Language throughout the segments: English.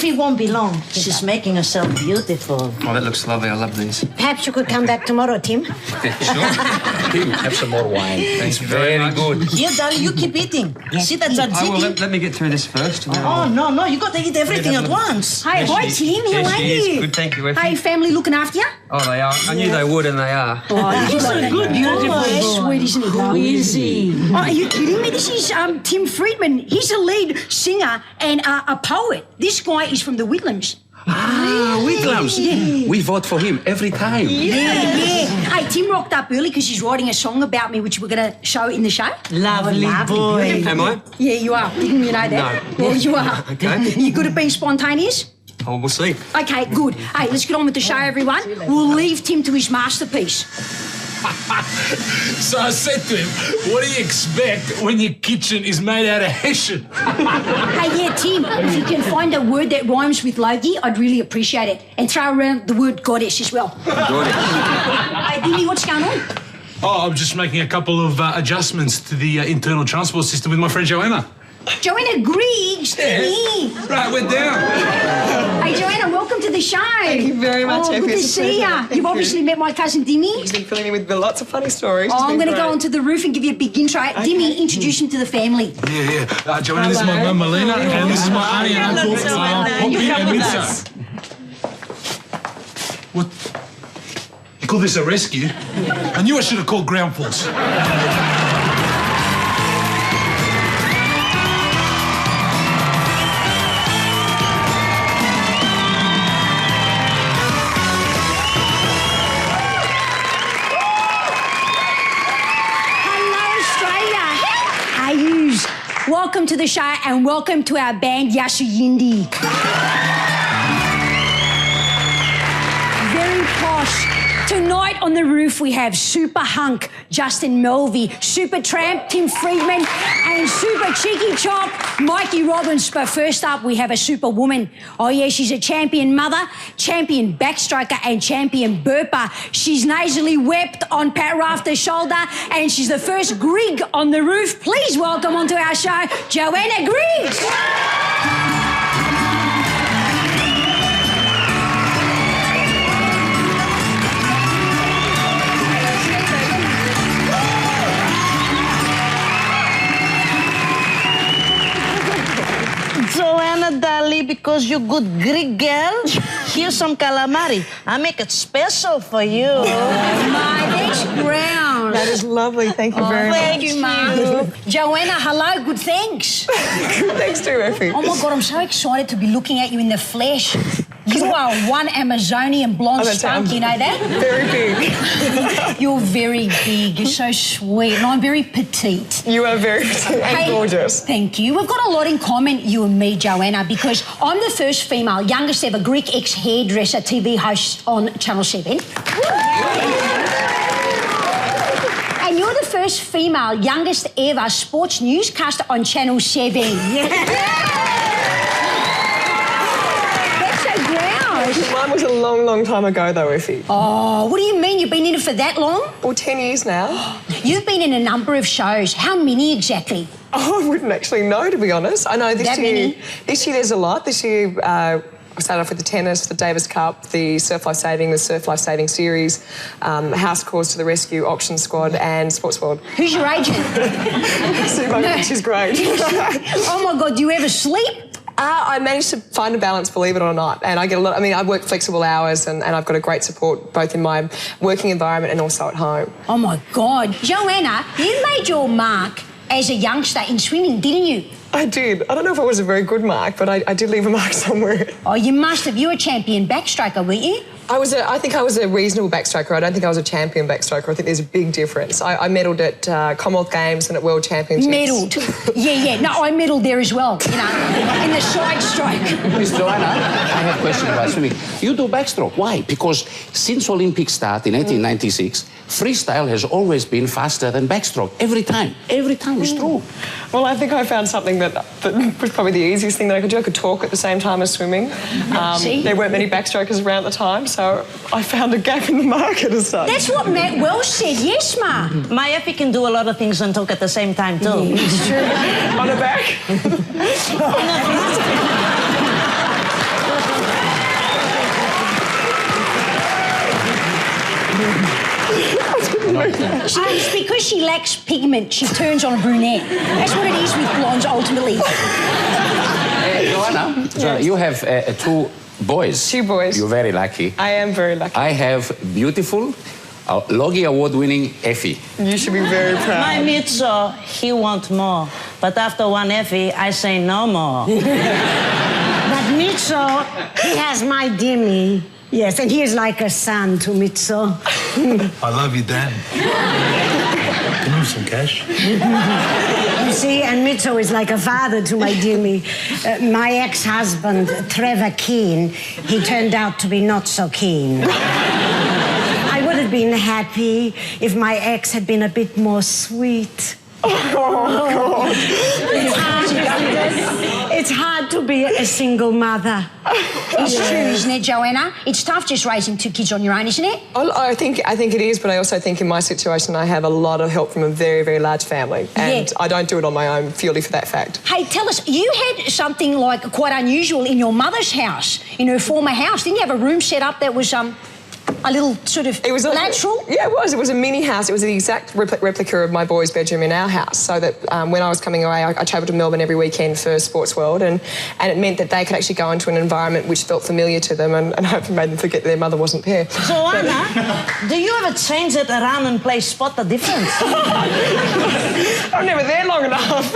Effie won't be long. She's making herself beautiful. Oh, that looks lovely. I love these. Perhaps you could come back tomorrow, Tim. Sure. Tim, have some more wine. Thanks very much. good. Here, darling, you keep eating. See that tzatziki? Well, let me get through this first. Oh, no, you got to eat everything at once. Hi, hi, Tim. How are you? Good, thank you, Effie. Hey, family looking after you? Oh, they are. I knew they would, and they are. Oh, He's a good, beautiful boy. sweet, isn't he? Who is he? Oh, are you kidding me? This is Tim Freedman. He's a lead singer and a poet. This guy is from the Whitlams. Ah, Whitlams. Yeah. We vote for him every time. Yeah. Hey, Tim rocked up early because he's writing a song about me, which we're going to show in the show. Lovely boy. Am I? Yeah, you are. Didn't you know that? No. Well, you are. Okay. You good at being spontaneous? Oh, we'll see. Okay, good. Hey, let's get on with the show, everyone. We'll leave Tim to his masterpiece. So I said to him, what do you expect when your kitchen is made out of hessian? Hey, yeah, Tim, if you can find a word that rhymes with Logie, I'd really appreciate it. And throw around the word goddess as well. Goddess. Hey, Dimi, what's going on? Oh, I'm just making a couple of adjustments to the internal transport system with my friend Johanna. Johanna Griggs, Dimi. Right, we're down. Hey, Johanna, welcome to the show. Thank you very much, Oh, Effie. good to It's a see pleasure. ya. Thank You've you. obviously met my cousin Dimi. He's been filling me with lots of funny stories. Oh, It's I'm been going to go great. onto the roof and give you a big intro. Dimi, introduce him to the family. Yeah. Johanna, this is my mum, Melina, and this is my auntie and uncle, Poppy and Mitza. What? You call this a rescue? I knew I should have called ground force. Welcome to the show and welcome to our band Yasu Yindi. Very posh. Tonight on the roof we have Super Hunk, Justin Melvey, Super Tramp, Tim Freedman, and Super Cheeky Chop, Mikey Robins. But first up we have a super woman. Oh yeah, she's a champion mother, champion backstroker, and champion burper. She's nasally wept on Pat Rafter's shoulder, and she's the first Grig on the roof. Please welcome onto our show, Johanna Griggs. Johanna, darling, because you're good Greek girl, here's some calamari. I make it special for you. Oh, my, that's ground. That is lovely. Thank you very much. Thank you, Mum. Johanna, hello, good thanks. Thanks too, Effie. Oh, my God, I'm so excited to be looking at you in the flesh. You are one Amazonian blonde spunk, you know that? Very big. You're very big, you're so sweet, and I'm very petite. You are very and gorgeous. Thank you. We've got a lot in common, you and me, Johanna, because I'm the first female, youngest ever Greek ex-hairdresser TV host on Channel 7. And you're the first female, youngest ever sports newscaster on Channel 7. Mine was a long, long time ago, though, Effie. Oh, what do you mean? You've been in it for that long? Well, 10 years now. You've been in a number of shows. How many exactly? Oh, I wouldn't actually know, to be honest. I know this That year. many? This year there's a lot. This year I started off with the tennis, the Davis Cup, the Surf Life Saving, the Surf Life Saving series, House Calls to the Rescue, Auction Squad, and Sports World. Who's your agent? She's great. Oh my God, do you ever sleep? I managed to find a balance, believe it or not, and I get a lot. I mean, I work flexible hours, and I've got a great support both in my working environment and also at home. Oh my God, Johanna, you made your mark as a youngster in swimming, didn't you? I did. I don't know if it was a very good mark, but I did leave a mark somewhere. Oh, you must have. You were a champion backstroker, weren't you? I think I was a reasonable backstroker. I don't think I was a champion backstroker. I think there's a big difference. I medalled at Commonwealth Games and at World Championships. Medalled. Yeah. No, I medalled there as well, you know, in the side stroke. Miss Johanna, I have a question about swimming. You do backstroke. Why? Because since Olympic start in 1896, freestyle has always been faster than backstroke. Every time. Every time. It's true. Well, I think I found something that was probably the easiest thing that I could do. I could talk at the same time as swimming. There weren't many backstrokers around at the time, so I found a gap in the market as such. That's what Matt Welsh said, yes, Ma. My Effie can do a lot of things and talk at the same time, too. It's true. On her back. It's because she lacks pigment, she turns on a brunette. That's what it is with blondes, ultimately. Johanna, you have 2 boys. 2 boys. You're very lucky. I am very lucky. I have beautiful, Logie Award-winning Effie. You should be very proud. My Mitzo, he want more. But after one Effie, I say no more. But Mitzo, he has my Dimi. Yes, and he is like a son to Mitzo. I love you, Dan. Can I have some cash? You see, and Mitzo is like a father to my Dimi. My ex-husband, Trevor Keane, he turned out to be not so keen. I would have been happy if my ex had been a bit more sweet. Oh, God. It's hard to be a single mother. It's true, isn't it, Johanna? It's tough just raising 2 kids on your own, isn't it? I think it is, but I also think in my situation I have a lot of help from a very, very large family, and I don't do it on my own purely for that fact. Hey, tell us, you had something like quite unusual in your mother's house, in her former house. Didn't you have a room set up that was a little sort of natural? Yeah, it was. It was a mini house. It was the exact replica of my boys' bedroom in our house, so that when I was coming away, I travelled to Melbourne every weekend for Sports World, and it meant that they could actually go into an environment which felt familiar to them, and hopefully made them forget that their mother wasn't there. So, Anna, do you ever change it around and play spot the difference? I'm never there long enough.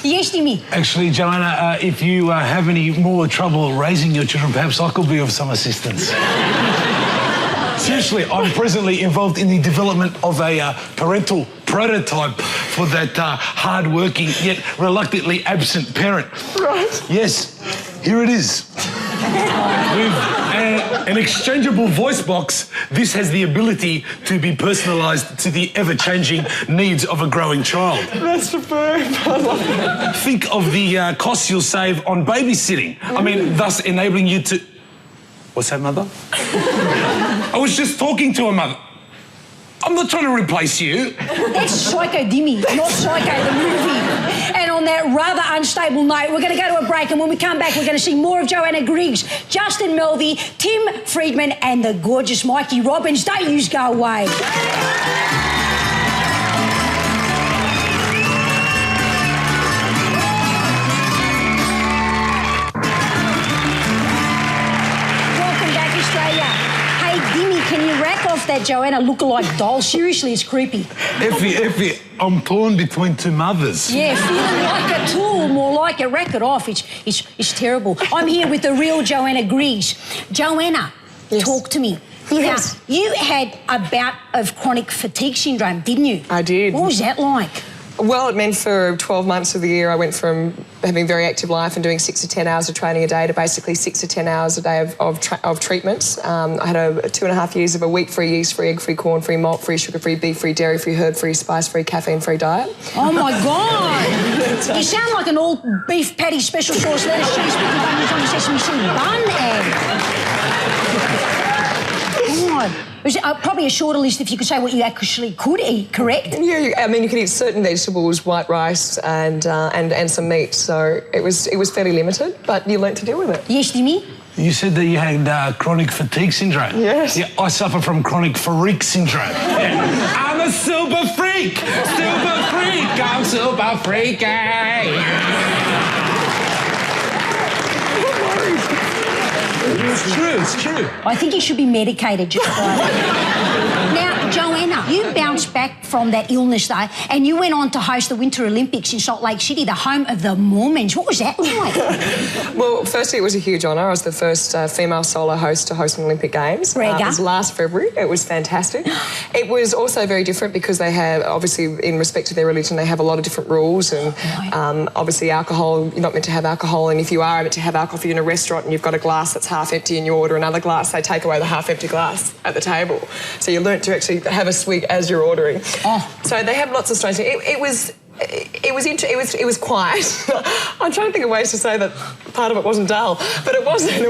Yes, Dimi. Actually, Johanna, if you have any more trouble raising your children, perhaps I could be of some assistance. Seriously, I'm presently involved in the development of a parental prototype for that hard-working yet reluctantly absent parent. Right. Yes, here it is. With an exchangeable voice box, this has the ability to be personalised to the ever-changing needs of a growing child. That's superb. I love it. Think of the costs you'll save on babysitting. I mean, thus enabling you to... What's that, Mother? I was just talking to a mother. I'm not trying to replace you. That's Psycho Dimi, not Psycho the movie. And on that rather unstable note, we're going to go to a break, and when we come back, we're going to see more of Johanna Griggs, Justin Melvey, Tim Freedman, and the gorgeous Mikey Robins. Don't you go away. Can you rack off that Johanna lookalike doll? Seriously, it's creepy. Effie, I'm torn between 2 mothers. Yeah, feeling like a tool, more like a rack it off. It's terrible. I'm here with the real Johanna Griggs. Johanna, talk to me. Yes. Now, you had a bout of chronic fatigue syndrome, didn't you? I did. What was that like? Well, it meant for 12 months of the year I went from having a very active life and doing 6 to 10 hours of training a day to basically 6 to 10 hours a day of treatments. I had 2.5 years of a wheat-free, yeast-free, egg-free, corn-free, malt-free, sugar-free, beef-free, dairy-free, herb-free, spice-free, caffeine-free diet. Oh, my God! You sound like an all-beef patty, special sauce, lettuce, cheese, pickle, onions on a sesame seed bun ad. God. It was probably a shorter list if you could say what you actually could eat, correct? Yeah, I mean, you could eat certain vegetables, white rice and some meat, so it was fairly limited, but you learnt to deal with it. Yes, Dimi? You said that you had chronic fatigue syndrome. Yes. Yeah, I suffer from chronic freak syndrome. Yeah. I'm a super freak! Super freak! I'm super freaky! It's true. I think you should be medicated just like Now, Johanna, you bounced back from that illness, though, and you went on to host the Winter Olympics in Salt Lake City, the home of the Mormons. What was that like? Well, firstly, it was a huge honour. I was the first female solo host to host an Olympic Games. It was last February. It was fantastic. It was also very different because they have, obviously, in respect to their religion, they have a lot of different rules, and obviously alcohol, you're not meant to have alcohol, and if you are meant to have alcohol, if you're in a restaurant and you've got a glass that's half empty and you order another glass, they take away the half-empty glass at the table. So you learnt to actually have a swig as you're ordering. Oh. So they have lots of strange things. It was It was quiet. I'm trying to think of ways to say that part of it wasn't dull, but it wasn't.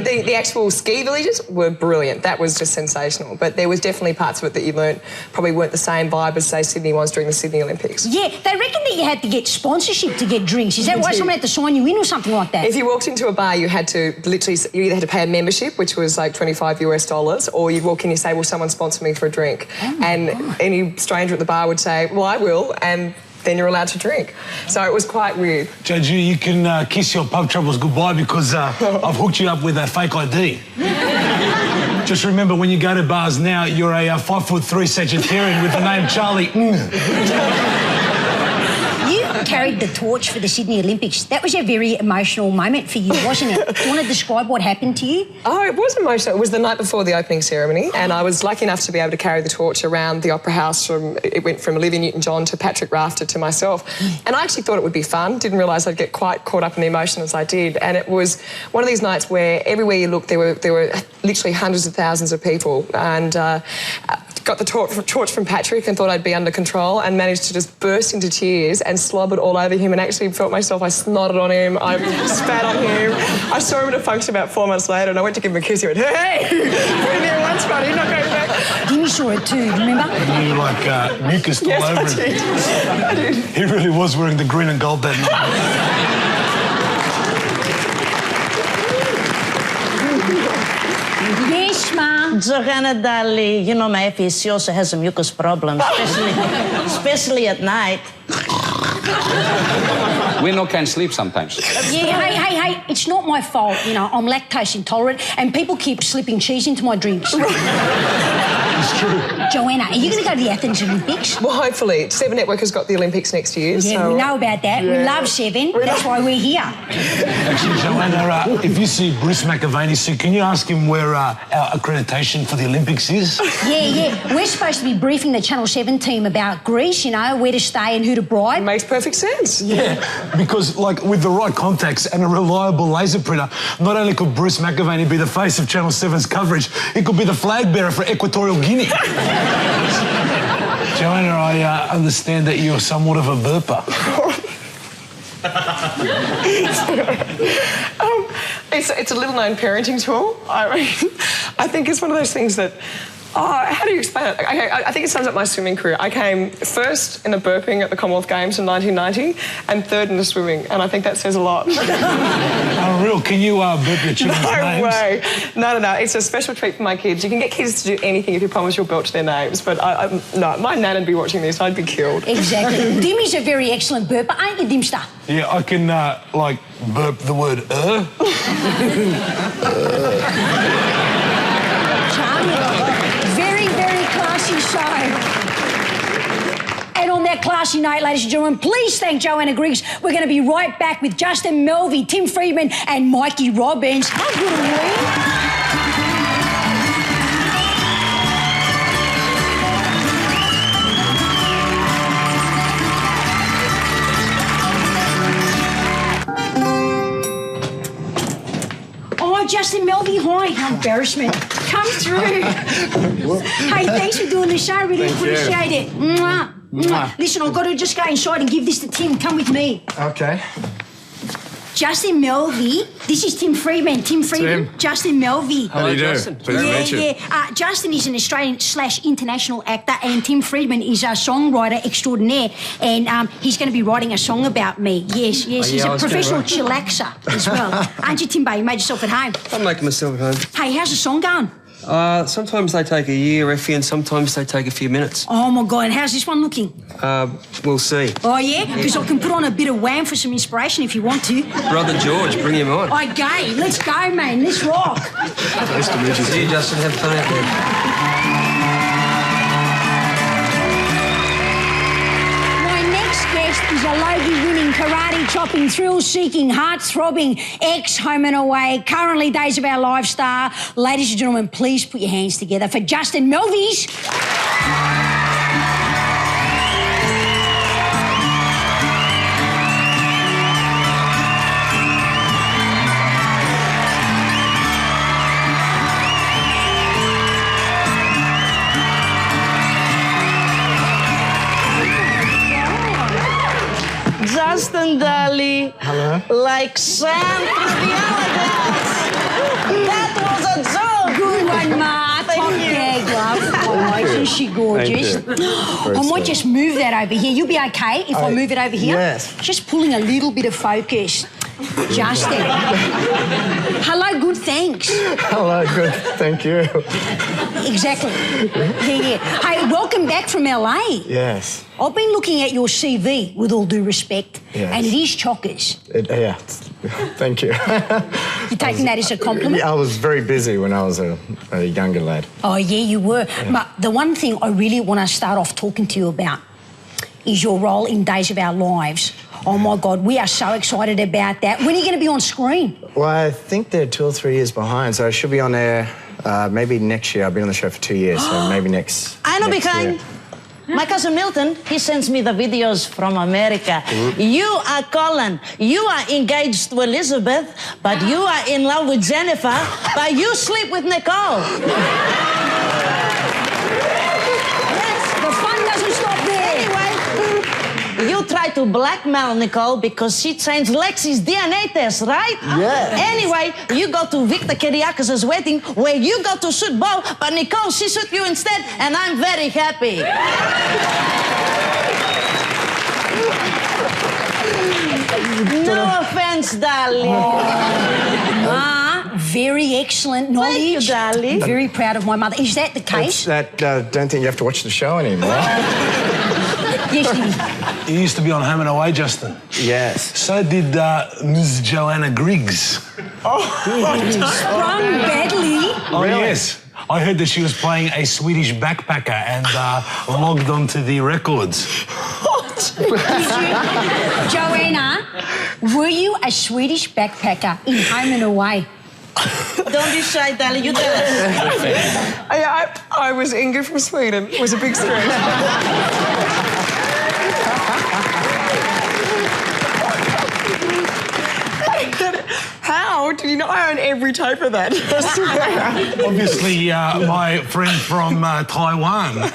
The actual ski villages were brilliant. That was just sensational. But there was definitely parts of it that you learnt probably weren't the same vibe as, say, Sydney was during the Sydney Olympics. Yeah, they reckon that you had to get sponsorship to get drinks. Is that why someone had to sign you in or something like that? If you walked into a bar, you had to literally, you either had to pay a membership, which was like $25 US, or you'd walk in and you say, will someone sponsor me for a drink? And any stranger at the bar would say, well, I will, and then you're allowed to drink. So it was quite weird. JG, you can kiss your pub troubles goodbye because I've hooked you up with a fake ID. Just remember, when you go to bars now, you're a 5'3" Sagittarian with the name Charlie. You carried the torch for the Sydney Olympics. That was a very emotional moment for you, wasn't it? Do you want to describe what happened to you? Oh, it was emotional. It was the night before the opening ceremony, and I was lucky enough to be able to carry the torch around the Opera House. It went from Olivia Newton-John to Patrick Rafter to myself. And I actually thought it would be fun. Didn't realise I'd get quite caught up in the emotion as I did. And it was one of these nights where everywhere you looked, there were literally hundreds of thousands of people. And got the torch from Patrick and thought I'd be under control, and managed to just burst into tears and slobbered all over him, and actually felt myself. I snotted on him, I spat on him. I saw him at a function about 4 months later, and I went to give him a kiss. He went, hey, put him there once, buddy, not going back. Dimi saw it too, remember? You like mucus all over him. I did. He really was wearing the green and gold that night. Yes, Ma. Johanna, darling, you know my Effie, she also has a mucus problem, especially at night. We no can sleep sometimes. Yeah, hey, it's not my fault, you know, I'm lactose intolerant and people keep slipping cheese into my drinks. It's true. Joanna, are you going to go to the Athens Olympics? Well, hopefully. Seven Network has got the Olympics next year. Yeah, so we know about that. Yeah. We love Seven. That's why we're here. Actually, Joanna, if you see Bruce McAvaney soon, can you ask him where our accreditation for the Olympics is? Yeah. We're supposed to be briefing the Channel 7 team about Greece, you know, where to stay and who to bribe. Makes perfect sense. Yeah, because, like, with the right contacts and a reliable laser printer, not only could Bruce McAvaney be the face of Channel 7's coverage, he could be the flag bearer for Equatorial Guinea. Joanna, I understand that you're somewhat of a burper. It's a little-known parenting tool. I think it's one of those things that... how do you explain it? I think it sums up my swimming career. I came first in the burping at the Commonwealth Games in 1990 and third in the swimming, and I think that says a lot. Oh, real? Can you burp your children's names? No way. No. It's a special treat for my kids. You can get kids to do anything if you promise you'll belch their names, but no, my nan would be watching this. I'd be killed. Exactly. Dimi's a very excellent burper, aren't you, Dimster? Yeah, I can, like, burp the word Very classy show. And on that classy note, ladies and gentlemen, please thank Johanna Griggs. We're going to be right back with Justin, Melvey, Tim Freedman and Mikey Robins. How good are we? Justin, Melvey, hi. Embarrassment. Come through. Hey, thanks for doing the show. Really appreciate it. Mwah. Mwah. Listen, I've got to just go inside and give this to Tim. Come with me. Okay. Justin Melvey. This is Tim Freedman. Tim Freedman. Justin Melvey. How do you do? Pleasure to meet you. Yeah. Justin is an Australian/international actor, and Tim Freedman is a songwriter extraordinaire, and he's going to be writing a song about me. Yes. He's a professional chillaxer as well. Aren't you, Timbo? You made yourself at home. I'm making myself at home. Hey, how's the song going? Sometimes they take a year, Effie, and sometimes they take a few minutes. Oh, my God. And how's this one looking? We'll see. Oh, yeah? Because I can put on a bit of wham for some inspiration if you want to. Brother George, bring him on. Okay, let's go, man. Let's rock. Nice to meet you. See you, Justin. Have fun out there. Is a Logie-winning, karate-chopping, thrill-seeking, heart-throbbing, ex-home and away, currently Days of Our Life star. Ladies and gentlemen, please put your hands together for Justin Melvey's. Hello. Like Sam from the Holidays. That was a joke. Good one, Ma. Top gag, love. Oh, isn't she gorgeous? I might just move that over here. You'll be okay if I move it over here? Yes. Just pulling a little bit of focus. Justin. Hello, good, thanks. Hello, good. Thank you. Exactly. Yeah. Hey, welcome back from LA. Yes. I've been looking at your CV, with all due respect, Yes. and it is chockers. Yeah. Thank you. You're taking that as a compliment? I was very busy when I was a younger lad. Oh, yeah, you were. Yeah. But the one thing I really want to start off talking to you about is your role in Days of Our Lives. Oh, my God, we are so excited about that. When are you going to be on screen? Well, I think they're 2 or 3 years behind, so I should be on there maybe next year. I've been on the show for 2 years, so maybe next I know next behind. year. My cousin Milton, he sends me the videos from America. You are Colin. You are engaged to Elizabeth, but you are in love with Jennifer, but you sleep with Nicole. Yes, the fun doesn't stop there. Anyway, you try to blackmail Nicole because she changed Lexi's DNA test, right? Yes. Anyway, you go to Victor Kiriakis' wedding where you go to shoot Bo, but Nicole, she shoot you instead, and I'm very happy. No offense, darling. Very excellent knowledge. Thank you, darling. Very proud of my mother. Is that the case? Don't think you have to watch the show anymore. Yes, Dimi. You used to be on Home and Away, Justin. Yes. So did Ms. Johanna Griggs. Sprung badly. Oh, yes. I heard that she was playing a Swedish backpacker and logged onto the records. Joanna, were you a Swedish backpacker in Home and Away? Don't be shy, darling. You tell us. I was Inga from Sweden. It was a big stretch. How did you know? I own every tape of that. Obviously, my friend from Taiwan is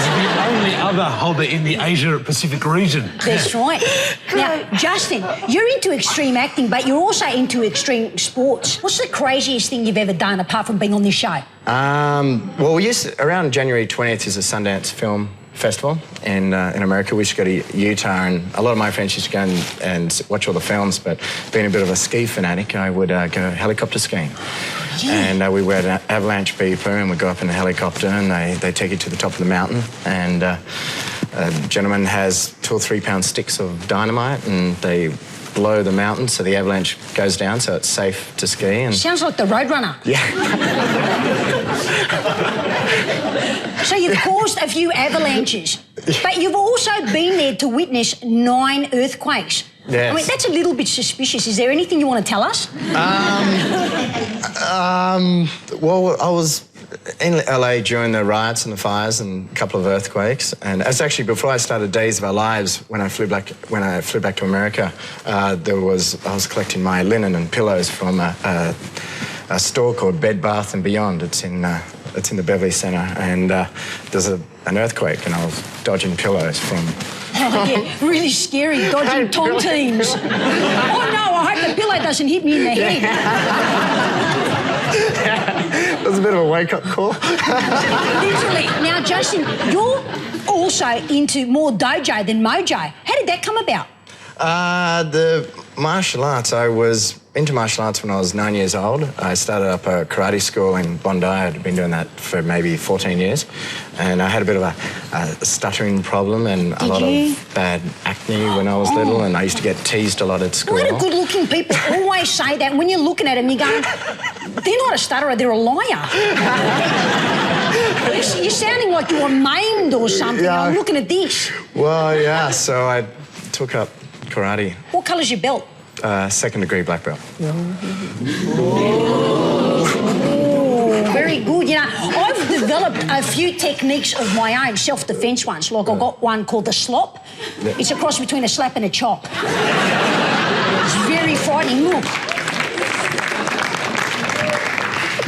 the only other holder in the Asia-Pacific region. That's right. Now, Justin, you're into extreme acting, but you're also into extreme sports. What's the craziest thing you've ever done apart from being on this show? Well, around January 20th is a Sundance Film Festival in America. We used to go to Utah, and a lot of my friends used to go and watch all the films, but being a bit of a ski fanatic, I would go helicopter skiing. Yeah. And we wear an avalanche beeper, and we go up in a helicopter, and they take you to the top of the mountain, and a gentleman has 2 or 3 pound sticks of dynamite, and they blow the mountain so the avalanche goes down, so it's safe to ski. And sounds like the Roadrunner. yeah. So you've caused a few avalanches, but you've also been there to witness 9 earthquakes. Yes. I mean, that's a little bit suspicious. Is there anything you want to tell us? Well, I was in LA during the riots and the fires and a couple of earthquakes, and it's actually before I started Days of Our Lives. When I flew back to America, I was collecting my linen and pillows from a store called Bed Bath & Beyond. It's in the Beverly Center, and there's an earthquake, and I was dodging pillows from. Oh, yeah, really scary, dodging tontines. Oh no, I hope the pillow doesn't hit me in the head. It was a bit of a wake-up call. Literally. Now, Justin, you're also into more dojo than mojo. How did that come about? The martial arts, I was into martial arts when I was 9 years old. I started up a karate school in Bondi. I'd been doing that for maybe 14 years. And I had a bit of a stuttering problem and a lot of bad acne when I was little, and I used to get teased a lot at school. A lot of good-looking people always say that. When you're looking at them, you go, they're not a stutterer, they're a liar. You're sounding like you were maimed or something. Yeah. I'm looking at this. Well, yeah, so I took up karate. What colour's your belt? 2nd degree black belt. Very good. You know, I've developed a few techniques of my own, self-defence ones. Like I've got one called the slop. It's a cross between a slap and a chop. It's very frightening. Look.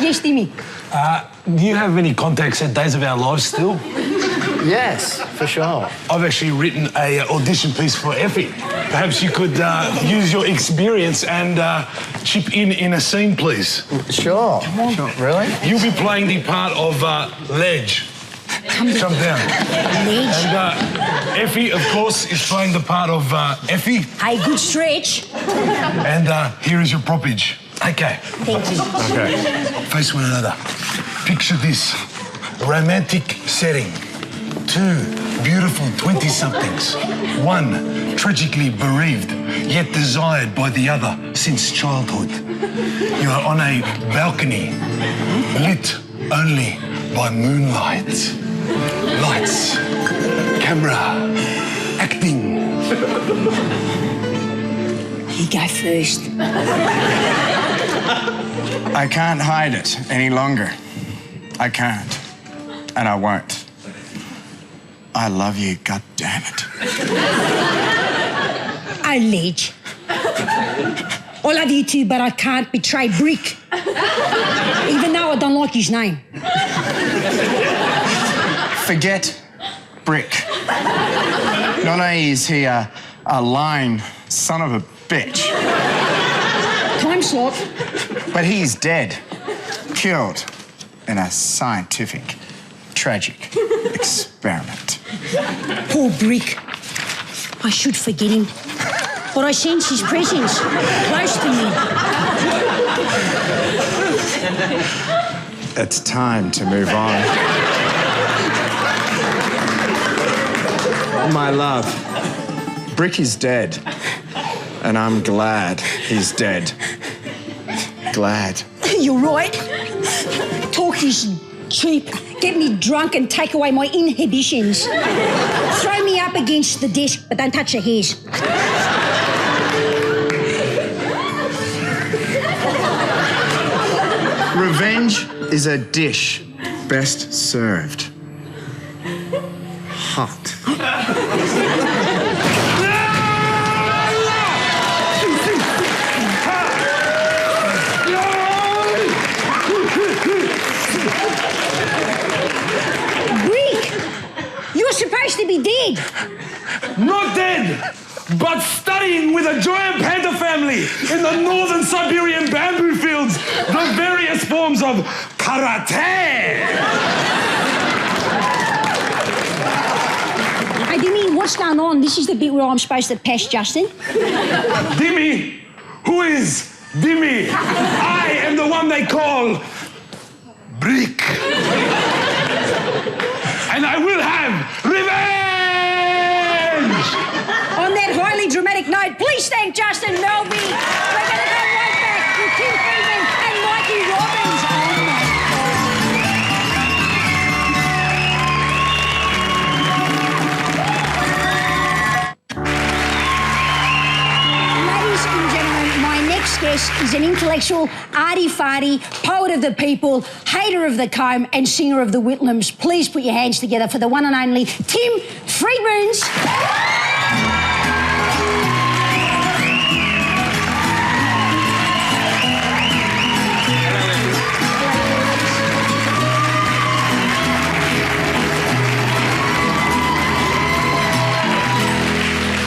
Yes, Dimi? Do you have any contacts at Days of Our Lives still? Yes, for sure. I've actually written a audition piece for Effie. perhaps you could use your experience and chip in a scene, please. Sure. Sure. Really? You'll be playing the part of Ledge. Come down. Ledge. And Effie, of course, is playing the part of Effie. Hey, good stretch. And here is your propage. Okay. Thank you. Okay. Face one another. Picture this. Romantic setting. Two beautiful 20-somethings. One tragically bereaved, yet desired by the other since childhood. You are on a balcony, lit only by moonlight. Lights, camera, acting. You go first. I can't hide it any longer. I can't. And I won't. I love you, goddammit. Oh, Ledge. I love you too, but I can't betray Brick. Even though I don't like his name. Forget Brick. Not only is he a lying son of a bitch, Time slot. but he's dead. Killed in a scientific, tragic experiment. Poor Brick. I should forget him. But I sense his presence close to me. It's time to move on. My love, Brick is dead, and I'm glad he's dead. Glad. You're right. Talk is cheap. Get me drunk and take away my inhibitions. Throw me up against the desk, but don't touch the hairs. Revenge is a dish best served hot. Supposed to be dead. Not dead, but studying with a giant panther family in the northern Siberian bamboo fields the various forms of karate. Hey, Dimi, what's going on? This is the bit where I'm supposed to pass Justin. Dimi? Who is Dimi? I am the one they call Brick. And I will have revenge! On that highly dramatic note, please thank Justin Melvey. We're going to go right back with Tim Freedman and Mikey Robins. Ladies and gentlemen, my next guest is an intellectual, arty-farty, poet of the people, hater of the comb and singer of the Whitlams. Please put your hands together for the one and only Tim Freedmans.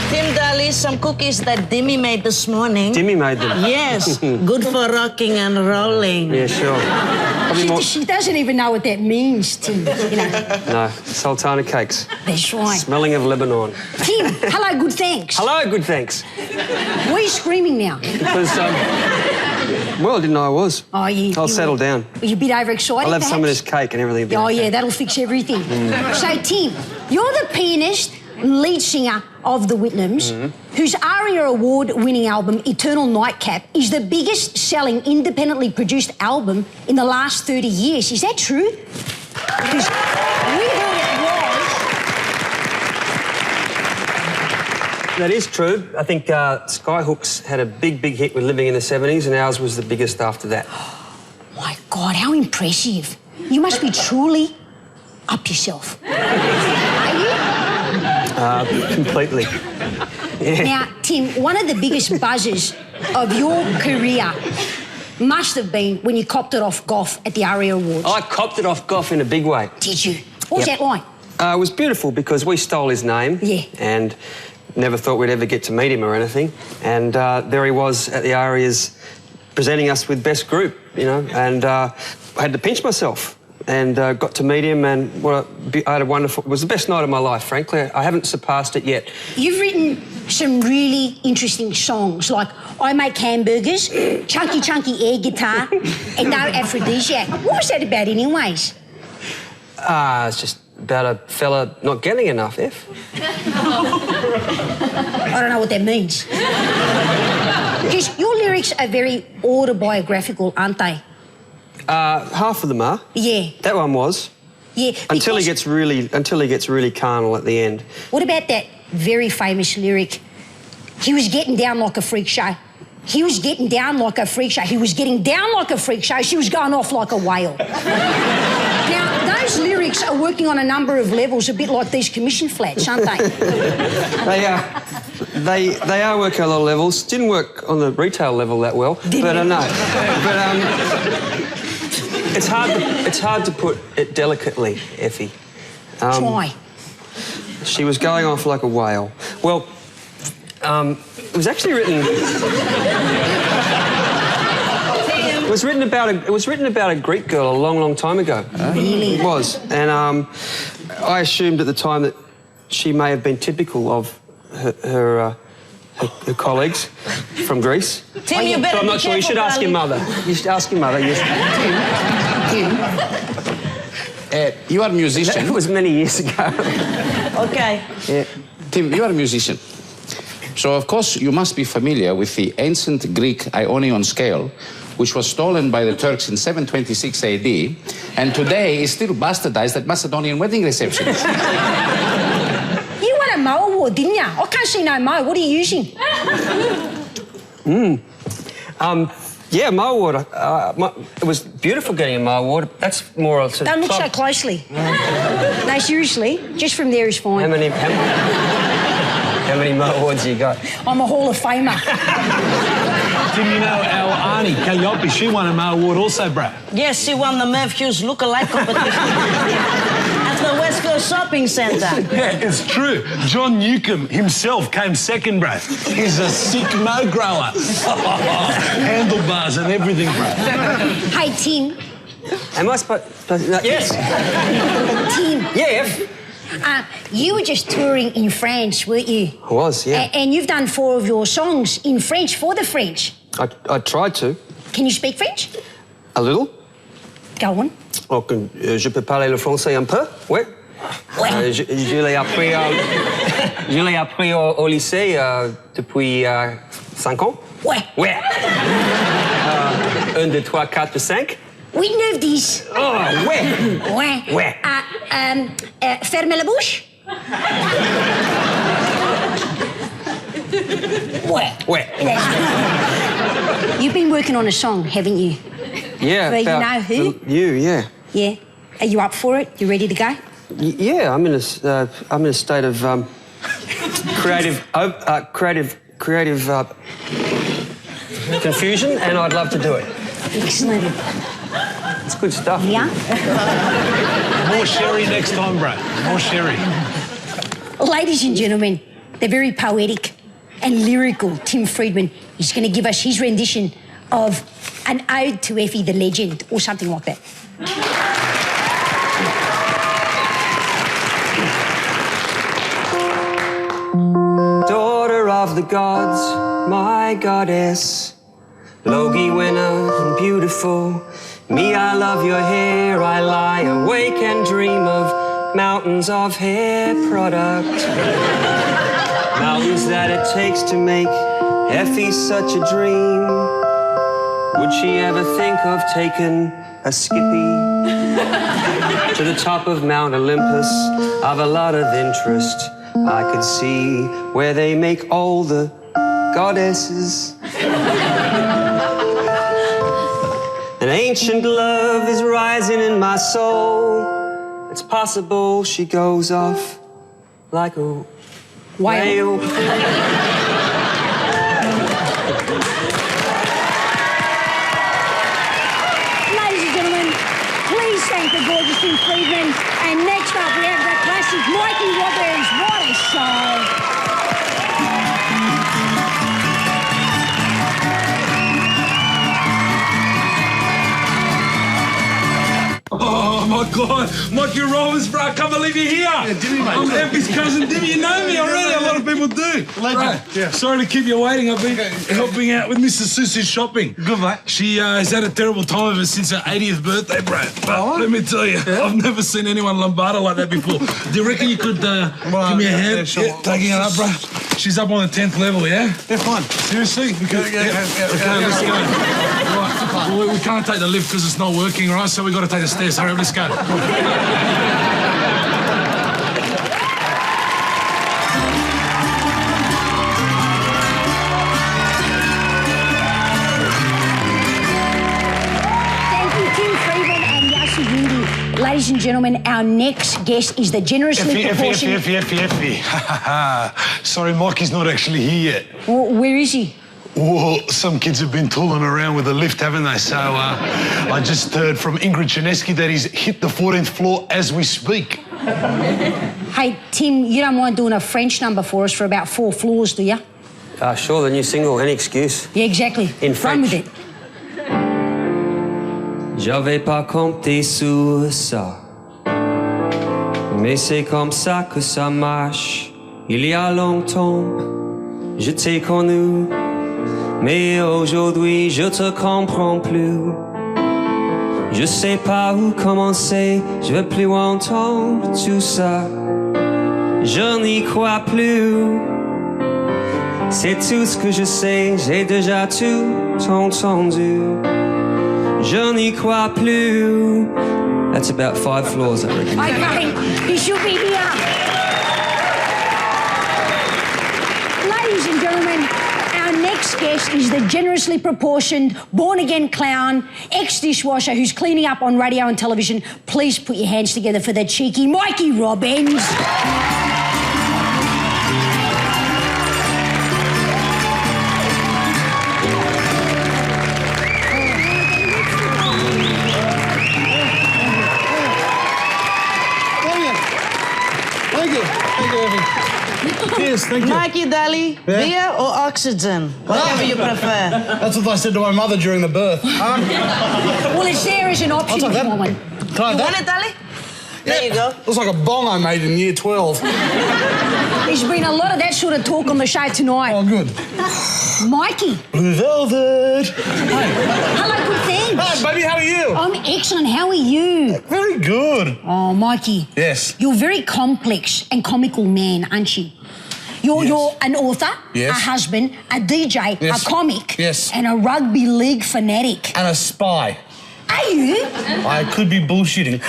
Tim, darling, some cookies that Dimi made this morning. Dimi made them. Yes, good for rocking and rolling. Yeah, sure. Probably more... She doesn't even know what that means, Tim. You know. No, sultana cakes. That's right. Smelling of Lebanon. Tim, hello, good thanks. Hello, good thanks. Why are you screaming now? Because, well, I didn't know I was. Oh, I'll settle down. Are you a bit overexcited, I'll have some of perhaps? this cake and everything. Oh, yeah, that'll fix everything. So, Tim, you're the pianist, lead singer of the Whitlams, whose ARIA award-winning album, Eternal Nightcap, is the biggest-selling independently produced album in the last 30 years. Is that true? Because we heard it was. That is true. I think Skyhooks had a big, big hit with Living in the 70s, and ours was the biggest after that. My God, how impressive. You must be truly up yourself. Are you? Completely. Yeah. Now, Tim, one of the biggest buzzes of your career must have been when you copped it off Goff at the ARIA Awards. I copped it off Goff in a big way. Did you? What was that like? It was beautiful because we stole his name. Yeah. And never thought we'd ever get to meet him or anything. And there he was at the Arias presenting us with Best Group, you know, and I had to pinch myself and got to meet him, and I had a wonderful... It was the best night of my life, frankly. I haven't surpassed it yet. You've written some really interesting songs, like I Make Hamburgers, Chunky Chunky Air Guitar, and No Aphrodisiac. What was that about anyways? It's just about a fella not getting enough, F. I don't know what that means. Because your lyrics are very autobiographical, aren't they? Half of them are. Yeah. That one was. Yeah. Until he gets really carnal at the end. What about that very famous lyric? He was getting down like a freak show. He was getting down like a freak show. He was getting down like a freak show. She was going off like a whale. Now, those lyrics are working on a number of levels, a bit like these commission flats, aren't they? They are working on a lot of levels. Didn't work on the retail level that well. But I know. But it's hard to put it delicately, Effie. Try. She was going off like a whale. Well, it was actually written. It was written about a Greek girl a long, long time ago. Really? It was, and I assumed at the time that she may have been typical of her colleagues from Greece. Tim, you better so I'm not sure. You should ask your mother. You should ask your mother. Yes. Tim, you are a musician. That was many years ago. Okay. Yeah. Tim, you are a musician. So, of course, you must be familiar with the ancient Greek Ionian scale, which was stolen by the Turks in 726 AD, and today is still bastardized at Macedonian wedding receptions. You won a Mo award, didn't you? I can't see no Mo. What are you using? Yeah, Mo award. It was beautiful getting a Mo award. That's more of... Don't look so closely. No, seriously. Just from there is fine. How many Mo awards you got? I'm a Hall of Famer. Tim, you know, our Arnie, Kayopi, she won a Mo award also, Brad. Yes, she won the Merv Hughes lookalike competition at the West Coast Shopping Centre. Yeah, it's true. John Newcomb himself came second, Brad. He's a sick Mo grower. Handlebars and everything, Brad. Hey, Tim. Am I supposed to... Yes. Tim. Yeah. You were just touring in France, weren't you? I was, yeah. And you've done 4 of your songs in French for the French. I tried to. Can you speak French? A little. Go on. Je peux parler le français un peu, oui. Ouais. Je l'ai appris au lycée depuis 5 ans. Ouais. Ouais. 1, 2, 3, 4, 5. Oui, 9, 10. Oh, ouais. Ouais. Ouais. Ferme la bouche. Ouais. Ouais. You've been working on a song, haven't you? Yeah. For you know who? You, yeah. Yeah. Are you up for it? You ready to go? Yeah, I'm in a state of creative confusion, and I'd love to do it. Excellent. It's good stuff. Yeah? More sherry next time, Brad. More sherry. Ladies and gentlemen, the very poetic and lyrical Tim Freedman is going to give us his rendition of an ode to Effie the legend, or something like that. Daughter of the gods, my goddess, Logie winner and beautiful. Me, I love your hair, I lie awake and dream of mountains of hair product. Mountains that it takes to make Effie such a dream. Would she ever think of taking a skippy to the top of Mount Olympus? I've a lot of interest. I could see where they make all the goddesses. An ancient love is rising in my soul. It's possible she goes off like a whale. Ladies and gentlemen, please thank the gorgeous Tim Freedman. And next up, we have the classic Mikey Robins. What a show. my God. Mikey Robins, bro, I can't believe you're here. Yeah, Dimi, mate. I'm Effie's cousin Dimi. You know me already. A lot of people do. Legend. Yeah. Sorry to keep you waiting. I've been helping out with Mrs. Susie's shopping. Good, mate. She has had a terrible time of it since her 80th birthday, bro. But let me tell you, I've never seen anyone lombardo like that before. Do you reckon you could give me a hand? Yeah, sure. Taking it up, bro. She's up on the 10th level, yeah? Yeah, fine. Seriously? Okay, let's go. Right. Well, we can't take the lift because it's not working, right? So we've got to take the stairs. Hurry up, let's go. Ladies and gentlemen, our next guest is the generously proportioned... Effie. Sorry, Mikey's not actually here yet. Well, where is he? Well, some kids have been tooling around with the lift, haven't they? So I just heard from Ingrid Chinesky that he's hit the 14th floor as we speak. Hey, Tim, you don't mind doing a French number for us for about 4 floors, do you? Sure, the new single, Any Excuse. Yeah, exactly. In Run with French. it. J'avais pas compté sur ça, mais c'est comme ça que ça marche. Il y a longtemps, je t'ai connu, mais aujourd'hui je te comprends plus. Je sais pas où commencer, je veux plus entendre tout ça. Je n'y crois plus. C'est tout ce que je sais, j'ai déjà tout entendu. Je n'y crois plus. That's about 5 floors, I reckon. Okay, he should be here. Ladies and gentlemen, our next guest is the generously proportioned, born-again clown, ex-dishwasher who's cleaning up on radio and television. Please put your hands together for the cheeky Mikey Robins. Cheers, thank you. Mikey, Dali, beer or oxygen? Whatever you prefer. That's what I said to my mother during the birth. Well, it's there as an option. I'll take that. Woman. Can I have You want that? it, Dali? There you go. Looks like a bong I made in year 12. There's been a lot of that sort of talk on the show tonight. Oh, good. Mikey. Blue velvet. Hello, good thanks. Hi, baby, how are you? I'm excellent. How are you? Very good. Oh, Mikey. Yes. You're a very complex and comical man, aren't you? You're an author, Yes. a husband, a DJ, Yes. a comic, Yes. and a rugby league fanatic. And a spy. Are you? I could be bullshitting.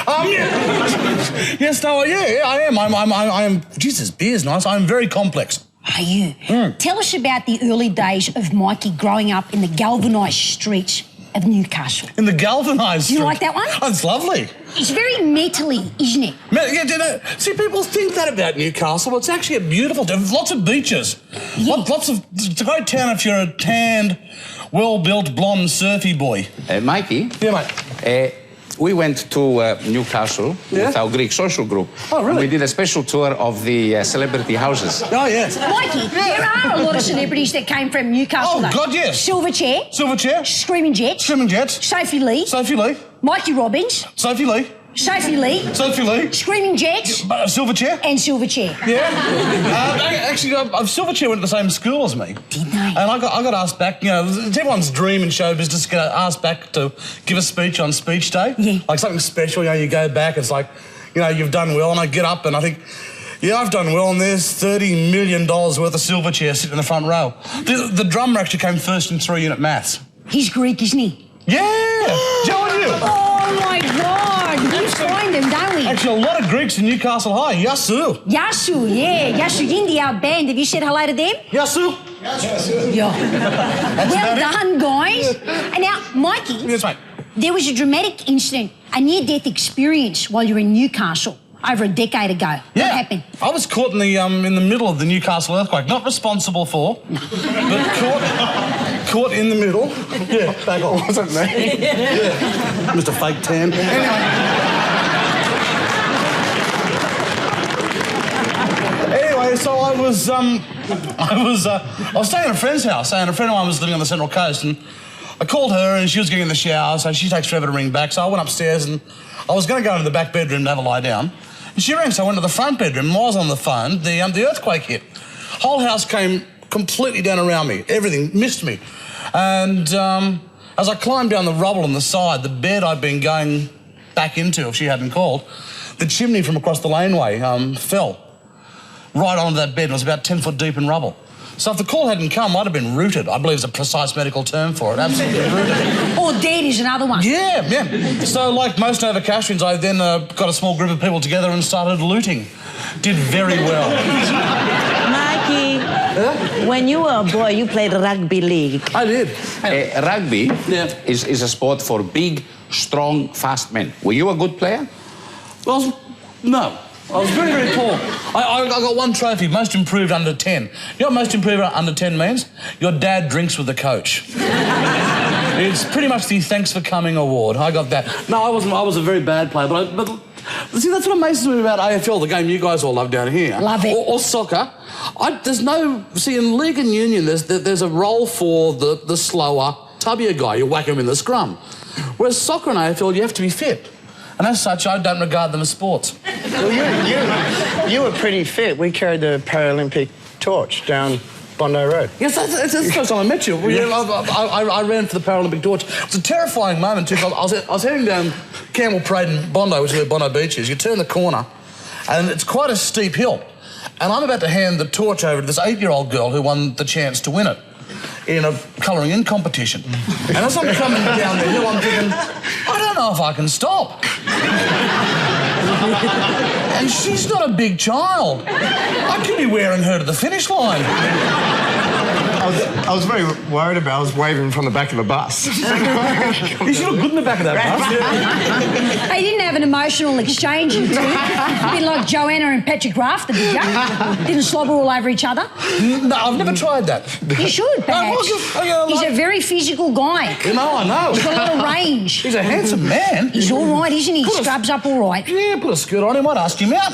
Yes, no, yeah, I am. I am. Jesus, beer's nice. I'm very complex. Are you? Tell us about the early days of Mikey growing up in the galvanised streets of Newcastle. In the galvanised. You like that one? Oh, it's lovely. It's very metally, isn't it? Yeah, you know, see, people think that about Newcastle. It's actually a beautiful town. Lots of beaches. Yeah. Lots of. It's a great town if you're a tanned, well-built, blonde, surfy boy. Mikey? Yeah, mate. We went to Newcastle with our Greek social group. Oh, really? And we did a special tour of the celebrity houses. Oh, yes. Mikey, there are a lot of celebrities that came from Newcastle. Oh, though. God, yes. Silverchair, Silverchair. Screaming Jets, Screaming Jets. Sophie Lee, Sophie Lee. Mikey Robins, Sophie Lee. Sophie Lee, Sophie Lee. Screaming Jets, Silverchair. and Silverchair. Yeah. Actually, Silverchair went to the same school as me. Did they? And I got asked back, you know, it's everyone's dream in show business to get asked back to give a speech on speech day. Yeah. Like something special, you know, you go back, it's like, you know, you've done well. And I get up and I think, yeah, I've done well, and there's $30 million worth of Silverchair sitting in the front row. The drummer actually came first in 3-unit maths. He's Greek, isn't he? Yeah! Joe and you! Oh, my God. We find him, don't we? Actually, a lot of Greeks in Newcastle High. Yasu. Yasu, yeah. Yasu Yindi, our band. Have you said hello to them? Yasu. Yeah. Well done, guys. And now, Mikey. Yes, mate. There was a dramatic incident, a near-death experience while you were in Newcastle over a decade ago. Yeah. What happened? I was caught in the middle of the Newcastle earthquake. Not responsible for, but caught in the middle. Yeah, back on, wasn't me? Yeah. Mr. Fake Tan. Anyway, so I was staying at a friend's house, and a friend of mine was living on the Central Coast, and I called her and she was getting in the shower, so she takes forever to ring back. So I went upstairs and I was going to go into the back bedroom to have a lie down. And she rang, so I went to the front bedroom and while I was on the phone, the earthquake hit. Whole house came completely down around me. Everything missed me. And as I climbed down the rubble on the side, the bed I'd been going back into if she hadn't called, the chimney from across the laneway fell right onto that bed and was about 10 foot deep in rubble. So if the call hadn't come, I'd have been rooted. I believe it's a precise medical term for it. Absolutely rooted. Or dead is another one. Yeah. So like most Novocastrians, I then got a small group of people together and started looting. Did very well. Mikey, when you were a boy, you played rugby league. I did. Rugby is a sport for big, strong, fast men. Were you a good player? Well, no. I was very, very poor. I got one trophy, most improved under 10. You know what most improved under 10 means? Your dad drinks with the coach. It's pretty much the thanks for coming award. I got that. No, I wasn't. I was a very bad player, but see, that's what amazes me about AFL, the game you guys all love down here. Love it. Or soccer. There's no... See, in league and union, there's a role for the slower, tubbier guy. You whack him in the scrum. Whereas soccer and AFL, you have to be fit. And as such, I don't regard them as sports. Well, you were pretty fit. We carried the Paralympic torch down Bondi Road. Yes, that's the first time I met you. I ran for the Paralympic torch. It was a terrifying moment, too. I was heading down Campbell Parade in Bondi, which is where Bondi Beach is. You turn the corner, and it's quite a steep hill. And I'm about to hand the torch over to this 8-year-old girl who won the chance to win it in a colouring in competition. And as I'm coming down the hill, I'm thinking, I don't know if I can stop. And she's not a big child. I could be wearing her to the finish line. I was very worried about. I was waving from the back of the bus. You should look good in the back of that bus. They didn't have an emotional exchange, you two. A bit like Johanna and Patrick Rafter, did you? Didn't slobber all over each other? No, I've never tried that. You should, perhaps. He's a very physical guy. You know, I know. He's got a lot of range. He's a handsome man. He's all right, isn't he? He scrubs up all right. Yeah, put a skirt on him. I'd ask him out.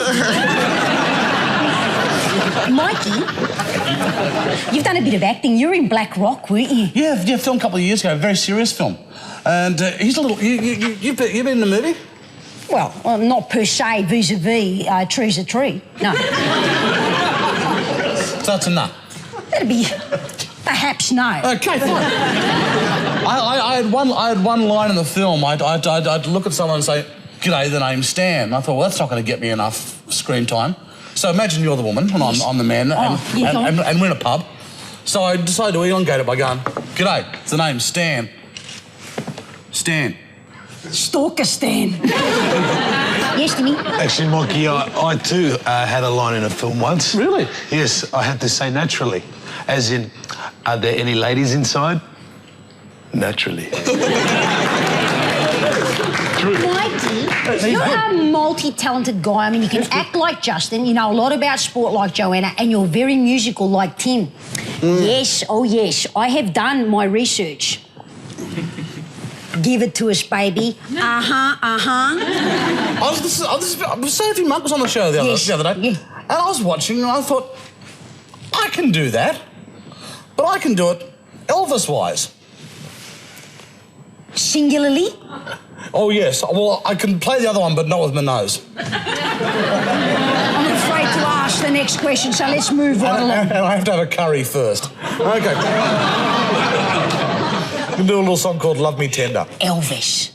Mikey, you've done a bit of acting. You were in Black Rock, weren't you? Yeah, filmed a couple of years ago, a very serious film. And he's a little... You've been in the movie? Well, not per se, vis-a-vis Tree's a Tree, no. So that's a no? That'd be... perhaps no. OK, fine. I had one line in the film. I'd look at someone and say, "G'day, the name's Stan." I thought, well, that's not going to get me enough screen time. So imagine you're the woman and I'm the man, and we're in a pub. So I decided to elongate it by going, "G'day, the name's Stan." Stan. Stalker Stan. Yes, Dimi? Actually, Mikey, I too had a line in a film once. Really? Yes, I had to say naturally. As in, are there any ladies inside? Naturally. Mikey, you're a multi-talented guy. I mean, you can act like Justin, you know a lot about sport like Johanna, and you're very musical like Tim. Yes, oh yes, I have done my research. Give it to us, baby. Sophie Monk was on the show the other day. Yeah. And I was watching and I thought, I can do that, but I can do it Elvis-wise. Singularly? Oh, yes. Well, I can play the other one, but not with my nose. I'm afraid to ask the next question, so let's move right along. And I have to have a curry first. OK. We can do a little song called Love Me Tender. Elvis.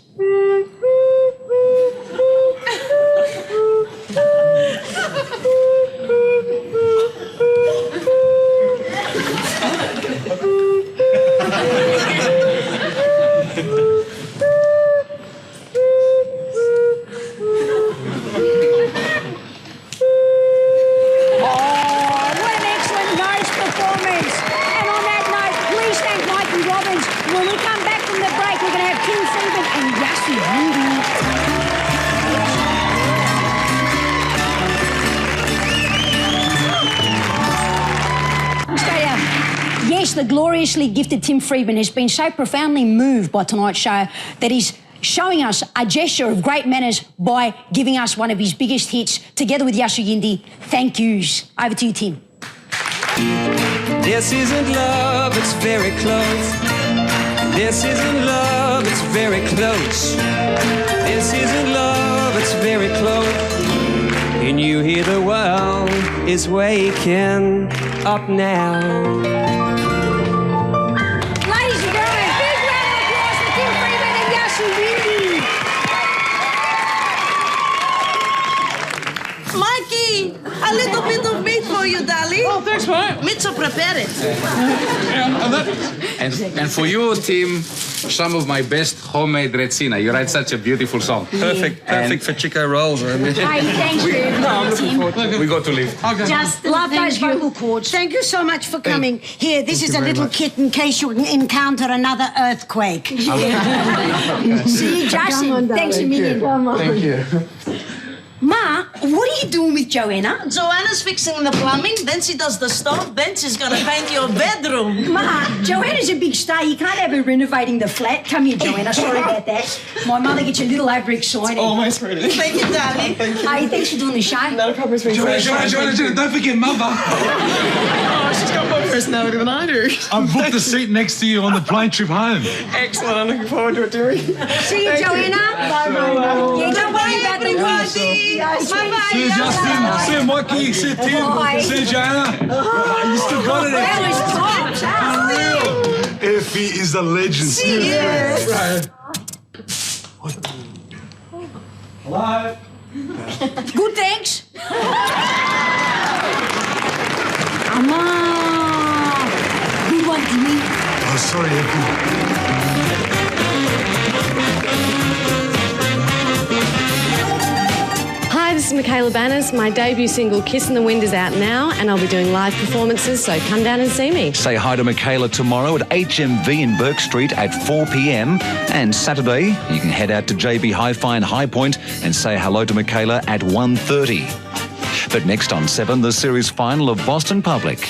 When we come back from the break, we're going to have King Freedman and Yassi. Stay down. Yes, the gloriously gifted Tim Freedman has been so profoundly moved by tonight's show that he's showing us a gesture of great manners by giving us one of his biggest hits, together with Yashu Yindi. Thank yous. Over to you, Tim. This isn't love, it's very close. This isn't love, it's very close. This isn't love, it's very close. Can you hear the world is waking up now? Ladies and gentlemen, big round of applause for Tim Freedman and Yasu Windy. Mikey, a little bit of meat for you, darling. Oh, thanks, mate. Mitchell prepared it. And for you, Tim, some of my best homemade Retsina. You write such a beautiful song. Perfect for Chico rolls. Hey, thank you. We got to leave. Just Love those vocal cords. Thank you so much for coming. Here, this is a little kit in case you encounter another earthquake. See you, Justin. Thanks a million. Thank you. Ma, what are you doing with Joanna? Joanna's fixing the plumbing, then she does the stove, then she's gonna paint your bedroom. Ma, Joanna's a big star. You can't have her renovating the flat. Come here, Joanna. Sorry about that. My mother gets a little overexcited. Oh, my sweetie. Thank you, darling. Hey, thanks for doing the show. Not a problem, sweetie. Joanna, don't forget Mother. Oh, she's got more personality than I do. I've booked a seat next to you on the plane trip home. Excellent. I'm looking forward to it, Dimi. See you, Joanna. Bye-bye. Yeah, don't worry about the Everybody. Bye-bye. See you, Justin. See you, Mikey. See you, Tim. Bye. See you, Joanna. You still got it, That was tops, huh? Effie is a legend. See you. Hello. Good, thanks. Amma. Good one, Dimi. Oh, sorry, Effie. Hi, this is Michaela Bannis. My debut single Kiss in the Wind is out now and I'll be doing live performances, so come down and see me. Say hi to Michaela tomorrow at HMV in Burke Street at 4 p.m. And Saturday, you can head out to JB Hi-Fi in High Point and say hello to Michaela at 1:30. But next on 7, the series final of Boston Public.